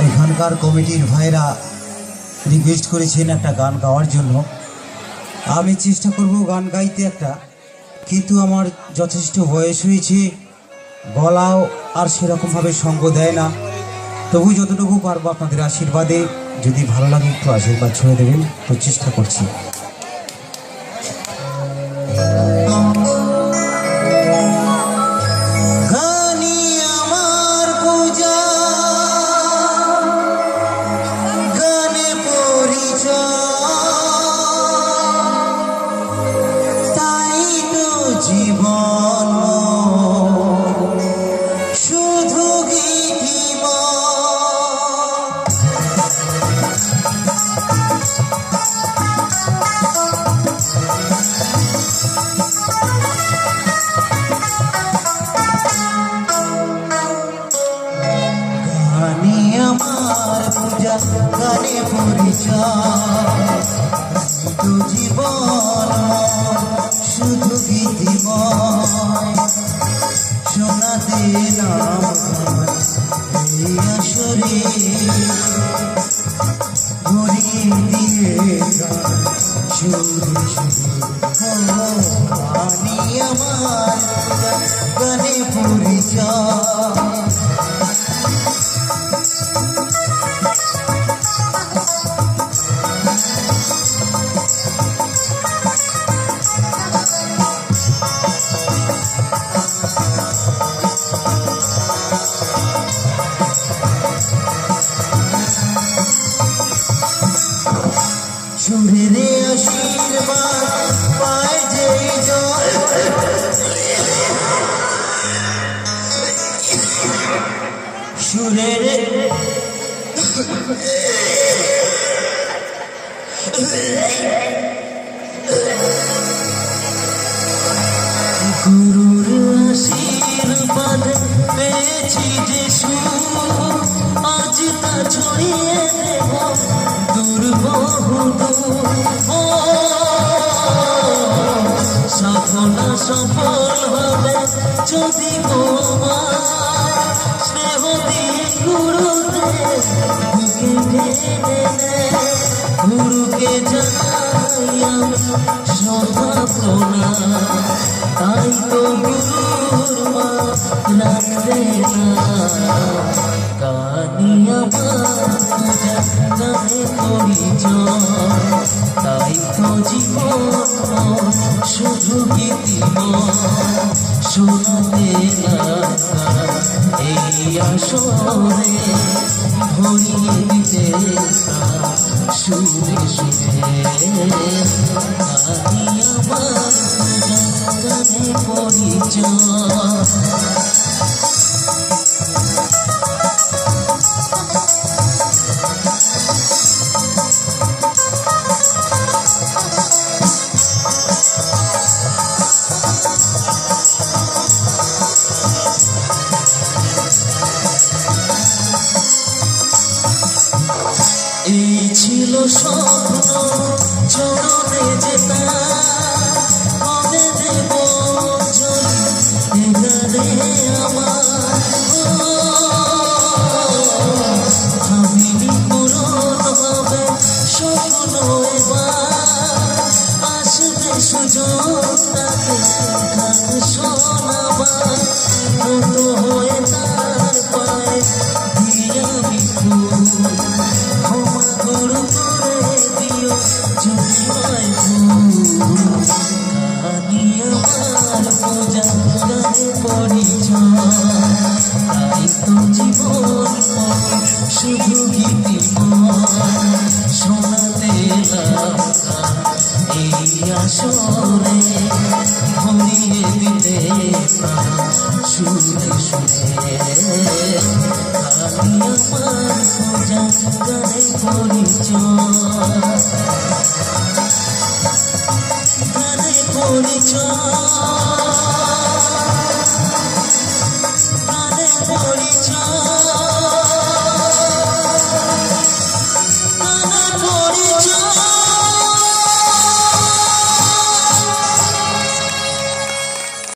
এখানকার কমিটির ভাইরা রিকোয়েস্ট করেছেন একটা গান গাওয়ার জন্য। আমি চেষ্টা করব গান গাইতে একটা, কিন্তু আমার যথেষ্ট বয়স হয়েছে, গলাও আর সেরকমভাবে সঙ্গ দেয় না। তবু যতটুকু পারবো আপনাদের আশীর্বাদে, যদি ভালো লাগে একটু আশীর্বাদ ছুঁয়ে দেবেন, তো চেষ্টা করছি। জীবন শুধু গীতিমা, গানে আমার পূজা, গানে পরিচয়, তো জীবন শুধু গীতিময়, শোনাতে নাম এই আসরে, ভরিয়ে দিয়ে সুরে সুরে গানি আমার গানে পরিচয়। সুরের আশীর্বাদ পায় যেই জন, সুরের গুরুর আশীর্বাদ পেয়েছি যে সুর, আজ তা ছড়িয়ে দেব দূর বহু দূর। সাধনা সফল হবে যদি তোমার স্নেহ দিয়ে গুরুদেব বুকে টেনে নেয়। গুরুকে জানাই আমি সদা প্রণাম, তাই তো গুরুর মা রাখবে না। গানি আমার পূজা, গানে পরিচয়, তাই তো জীবন শুধু গীতিময়, শোনাতে এই আসরে, ভরিয়ে দিতে সুরে সুরে। গানি আমার পূজা, গানে পরিচয়। এই ছিল স্বপ্ন চরণে যেতা, কবে দেব জলে আমার, ভাবিনি পূরণ হবে স্বপ্ন এবার, আসবে সুযোগ তাকে গান শোনাবার, কত হয়ে তার পায়ে দিয়ে আমি ফুল, ক্ষমা করু করে দিও যদি হয় ভুল। গানি আমার পূজা, গানে পরিচয়, তাই তো জীবন শুধু গীতিময়, শোনাতে এই আসরে, ভরিয়ে দিতে সুরে সুরে। গানি আমার পূজা, গানে পরিচয়।